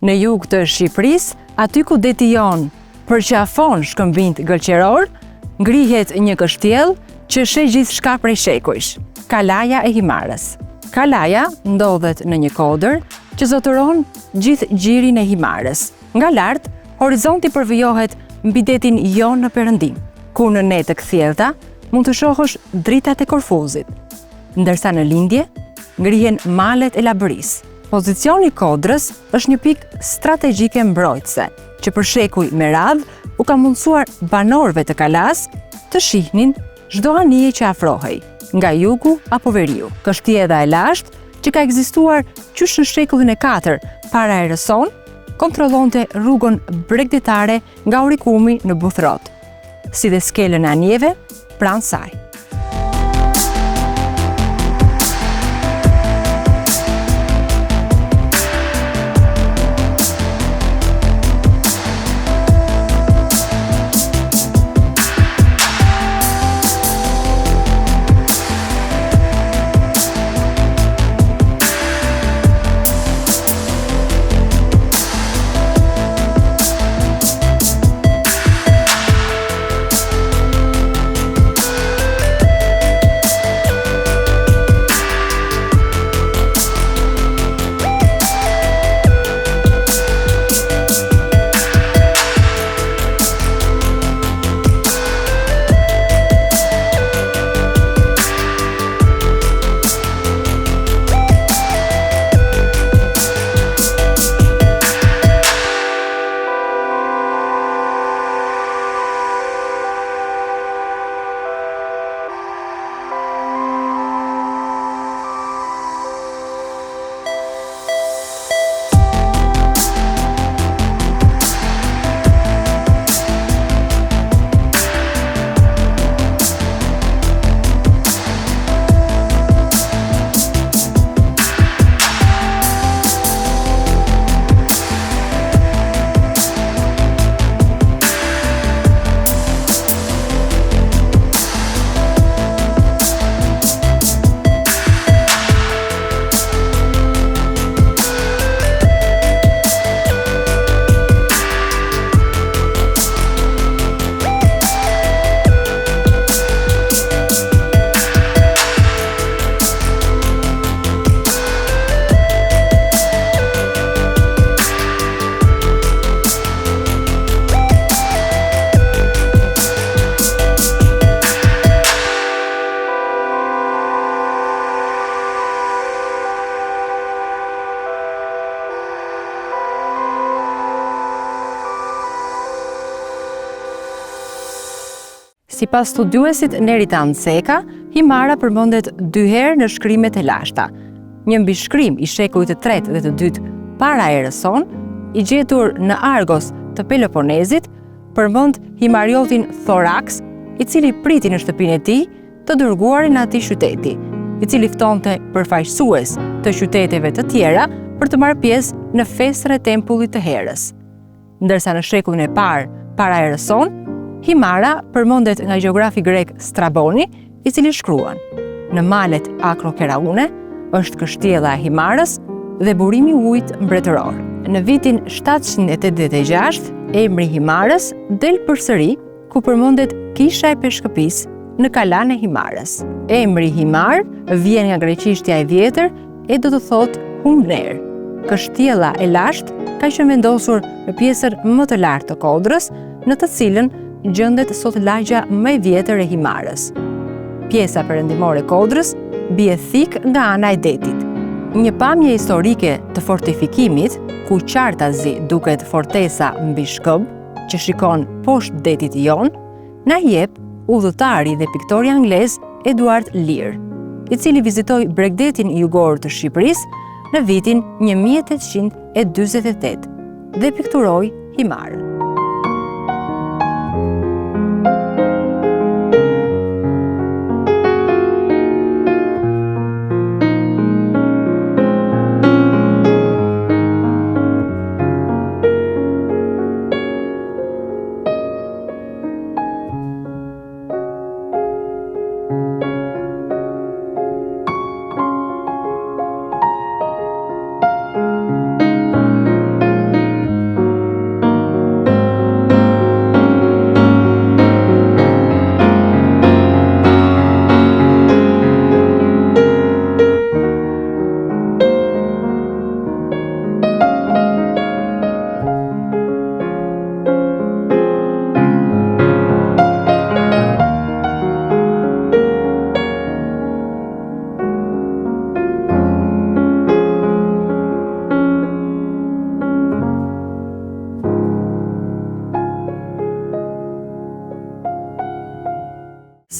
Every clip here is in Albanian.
Në jug të Shqipërisë, aty ku deti jon përqafon shkëmbinjt gëlqeror, ngrihet një kështjell që sheh gjithçka prej shekujsh. Kalaja e Himarës. Kalaja ndodhet në një kodër që zotëron gjithë gjirin e Himarës. Nga lart, horizonti përvijohet mbi detin jon në perëndim, ku në net të kthjellta mund të shohësh dritat e Korfuzit, ndërsa në lindje ngrihen malet e Labërisë. Pozicioni i kodrës është një pikë strategjike mbrojtëse, që për shekuj me radhë u ka mundsuar banorëve të Kalas të shihnin çdo anije që afrohej, nga jugu apo veriu. Kështjella e lashtë, që ka ekzistuar qysh në shekullin e 4 para erës sonë, kontrollonte rrugën bregdetare nga Urikumi në Buthrot, si dhe skelën e anijeve pranë saj. Sipas studiuesit Neritan Ceka, Himara përmendet 2 herë në shkrimet e lashta. Një mbishkrim i shekullit të 3 dhe të 2 para erës sonë, i gjetur në Argos të Peloponezit, përmend Himariotin Thorax, i cili priti në shtëpinë e tij të dërguarin atij qyteti, i cili ftonte përfaqësues të qyteteve të tjera për të marrë pjesë në festën e tempullit të Herës. Ndërsa në shekullin e parë para erës sonë, Himara përmendet nga gjeografi grek Straboni, i cili shkruan: në malet Akrokeraune është kështjella e Himarës dhe burimi i ujit mbretëror. Në vitin 786, emri Himarës del përsëri, ku përmendet kisha e peshkëpisë në kalan e Himarës. Emri Himar vjen nga greqishtja e vjetër e do të thotë humner. Kështjella e lashtë ka qenë vendosur në pjesën më të lartë të kodrës, në të cilën gjendet sot lagja më e vjetër e Himarës. Pjesa perëndimore e kodrës bie thik nga ana e detit. Një pamje historike të fortifikimit, ku qartazi duket fortesa mbi shkëmb, që shikon poshtë detit jon, na jep udhëtari dhe piktori anglez Edward Lear, i cili vizitoi bregdetin jugor të Shqipërisë në vitin 1848 dhe pikturoi Himarën.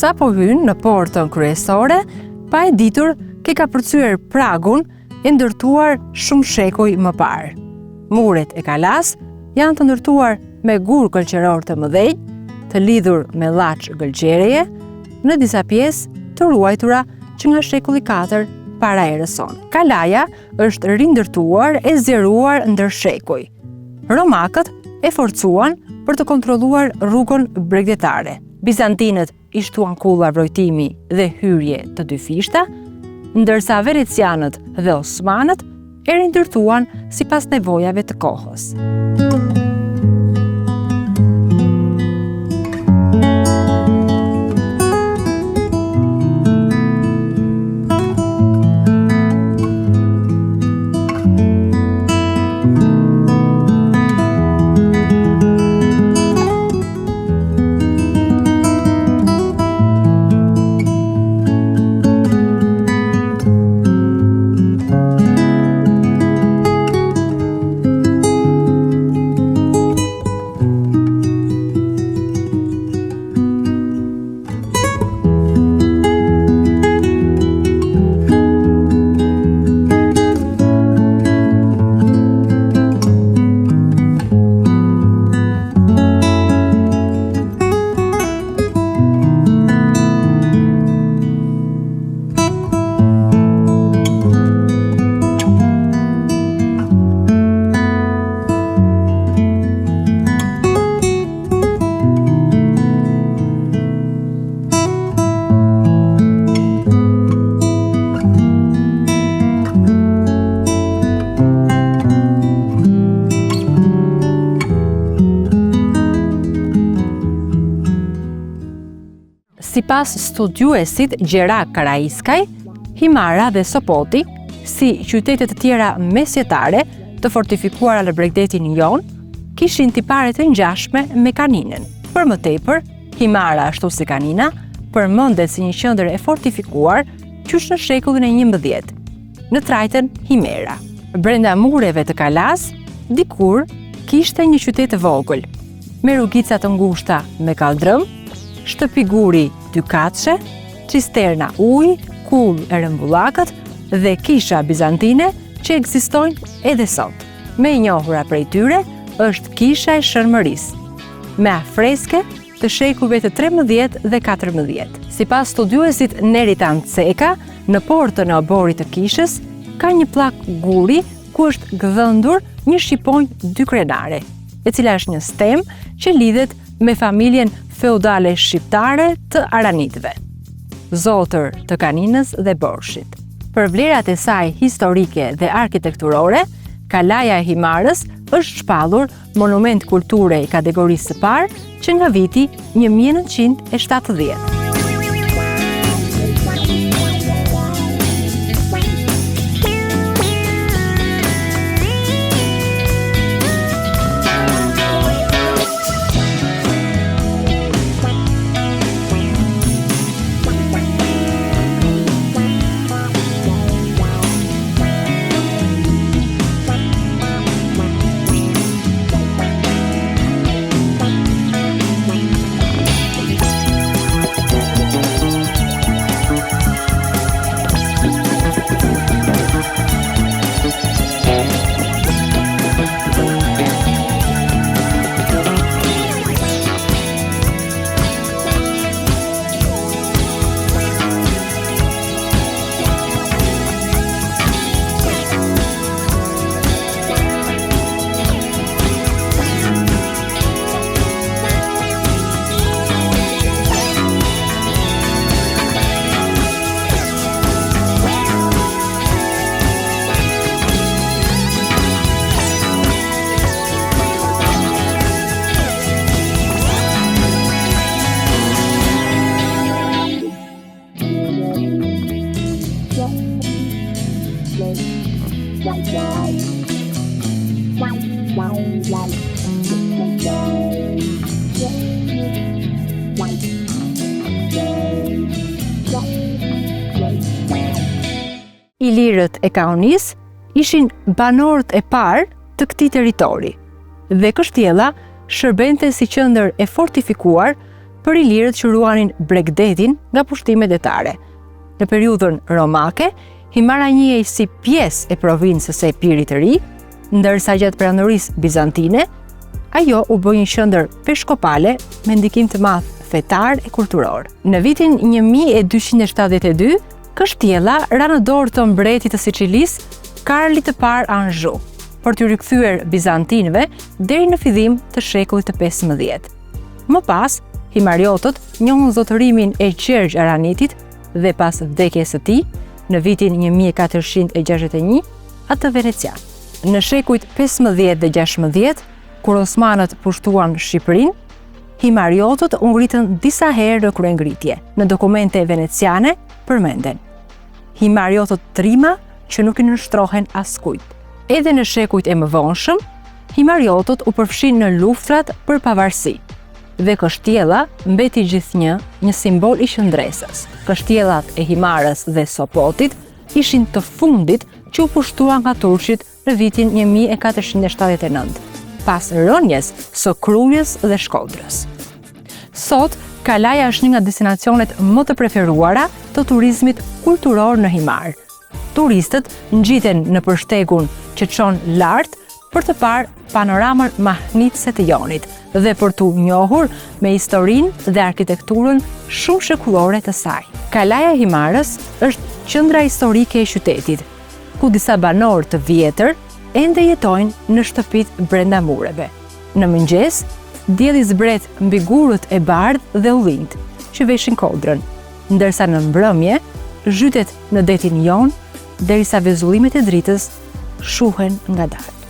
Sa po hyn në portën kryesore, pa e ditur ke ka përcyer pragun e ndërtuar shumë shekuj më parë. Muret e kalas janë të ndërtuar me gur gëlqeror të mëdhenj, të lidhur me llaç gëlqereje, në disa pjesë të ruajtura që nga shekulli 4 para erës sonë. Kalaja është rindërtuar e zgjeruar ndër shekuj. Romakët e forcuan për të kontrolluar rrugën bregdetare. Bizantinët i shtuan kulla vrojtimi dhe hyrje të dy fishta, ndërsa venecianët dhe osmanët e rindërtuan sipas nevojave të kohës. Sipas studiuesit Gjerak Karaiskaj, Himara dhe Sopoti, si qytetet të tjera mesjetare të fortifikuara në bregdetin jon, kishin tipare të ngjashme me Kaninën. Për më tepër, Himara ashtu si Kanina përmendet si një qendër e fortifikuar qysh në shekullin e 11, në trajten Himera. Brenda mureve të Kalas, dikur kishte një qytet të vogël, me rrugica të ngushta me kaldrëm, shtëpi guri 2 katëshe, cisterna ujë, kull e rëmbullakët dhe kisha bizantine që ekzistojnë edhe sot. Me i njohura prej tyre është kisha e Shërmërisë, me afreske të shekujve të 13 dhe 14. Sipas studiuesit Neritan Ceka, në portën e oborit të kishës ka një pllak guri ku është gdhëndur një shqiponjë 2 krenare, e cila është një stem që lidhet me familjen feudale shqiptare të Aranitëve, zotër të Kaninës dhe Borshit. Për vlerat e saj historike dhe arkitekturore, Kalaja e Himarës është shpallur monument kulture i kategorisë së parë që nga viti 1970. Ilirët e Kaonis ishin banorët e parë të këtij territori dhe Kështjella shërbente si qendër e fortifikuar për ilirët që ruanin Bregdetin nga pushtimet detare. Në periudhën romake, Himara njihej si pjesë e provincës së Epirit të Ri, ndërsa gjatë perandorisë bizantine, ajo u bë një qendër peshkopale me ndikim të madh fetar e kulturor. Në vitin 1272, Kështjella ra në dorë të mbretit të Sicilisë, Karlit të parë Anjou, për t'u rikthyer bizantinëve deri në fillim të shekullit të 15. Më pas, Himariotët njohën zotërimin e Gjergj Aranitit dhe pas vdekjes së tij, në vitin 1461, atë venecian. Në shekujt 15 dhe 16, kur Osmanët pushtuan Shqipërinë, Himariotët u ngritën disa herë në kryengritje. Në dokumente veneciane përmenden Himariotët trima që nuk i nënshtrohen askujt. Edhe në shekujt e mëvonshëm, Himariotët u përfshin në luftrat për pavarësi dhe Kështjella mbeti gjithnjë simbol i qëndresës. Kështjellat e Himarës dhe Sopotit ishin të fundit që u pushtuan nga turqit në vitin 1479, pas rënjes së Krujës dhe Shkodrës. Sot, Kalaja është një nga destinacionet më të preferuara të turizmit kulturor në Himar. Turistët ngjiten në përshtegun që çon lart për të parë panoramën mahnitse të Jonit dhe për t'u njohur me historinë dhe arkitekturën shumë shekullore të saj. Kalaja e Himarës është qendra historike e qytetit, ku disa banorë të vjetër ende jetojnë në shtëpitë brenda mureve. Në mëngjes, dielli zbret mbi gurët e bardhë dhe ullinjt që veshin kodrën, ndërsa në mbrëmje zhytet në detin Jon derisa vezullimet e dritës shuhen ngadalë.